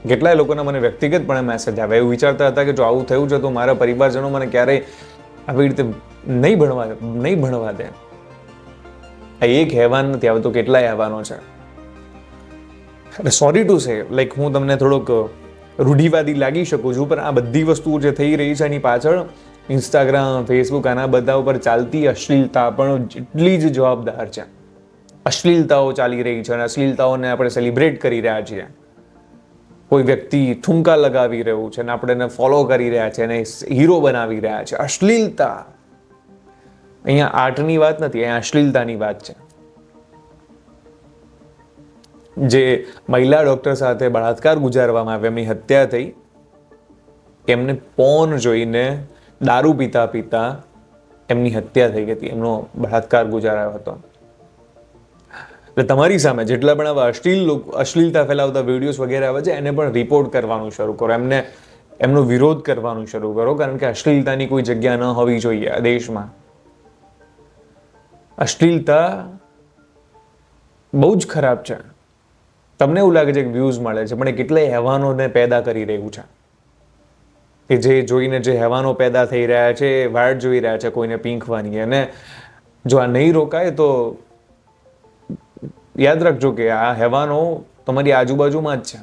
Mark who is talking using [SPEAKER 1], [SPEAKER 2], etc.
[SPEAKER 1] કેટલાય લોકોના મને વ્યક્તિગતપણે મેસેજ આવે, એવું વિચારતા હતા કે જો આવું થયું છે તો મારા પરિવારજનો મને ક્યારેય આવી રીતે નહીં ભણવા દે. આ એક હેવાન નથી, આવે તો કેટલાય હેવાનો છે. સોરી ટુ સે, લાઈક હું તમને થોડોક રૂઢિવાદી લાગી શકું છું, પણ આ બધી વસ્તુઓ જે થઈ રહી છે એની પાછળ ઇન્સ્ટાગ્રામ, ફેસબુક આના બધા ઉપર ચાલતી અશ્લીલતા પણ જેટલી જ જવાબદાર છે. અશ્લીલતાઓ ચાલી રહી છે અને અશ્લીલતાઓને આપણે સેલિબ્રેટ કરી રહ્યા છીએ. કોઈ વ્યક્તિ ઠુમકા લગાવી રહ્યું છે અને આપણે એને ફોલો કરી રહ્યા છે અને હીરો બનાવી રહ્યા છે. અશ્લીલતા. અહીંયા આર્ટની વાત નથી, અહીંયા અશ્લીલતાની વાત છે. જે મહિલા ડોક્ટર સાથે બળાત્કાર ગુજારવામાં આવ્યો, એમની હત્યા થઈ, એમને પોર્ન જોઈને દારૂ પીતા પીતા એમની હત્યા થઈ હતી, એમનો બળાત્કાર ગુજારાયો હતો. એટલે તમારી સામે જેટલા પણ આવા અશ્લીલતા ફેલાવતા વિડીયોઝ વગેરે આવે છે એને પણ રિપોર્ટ કરવાનું શરૂ કરો, એમનો વિરોધ કરવાનું શરૂ કરો, કારણ કે અશ્લીલતાની કોઈ જગ્યા ન હોવી જોઈએ આ દેશમાં. અશ્લીલતા બહુ જ ખરાબ છે. તમને એવું લાગે છે કે વ્યૂઝ મળે છે, પણ એ કેટલાય હેવાનોને પેદા કરી રહ્યું છે કે જે જોઈને જે હેવાનો પેદા થઈ રહ્યા છે એ વાટ જોઈ રહ્યા છે કોઈને પીંખવાની. અને જો આ નહીં રોકાય તો યાદ રાખજો કે આ હેવાનો તમારી આજુબાજુમાં જ છે.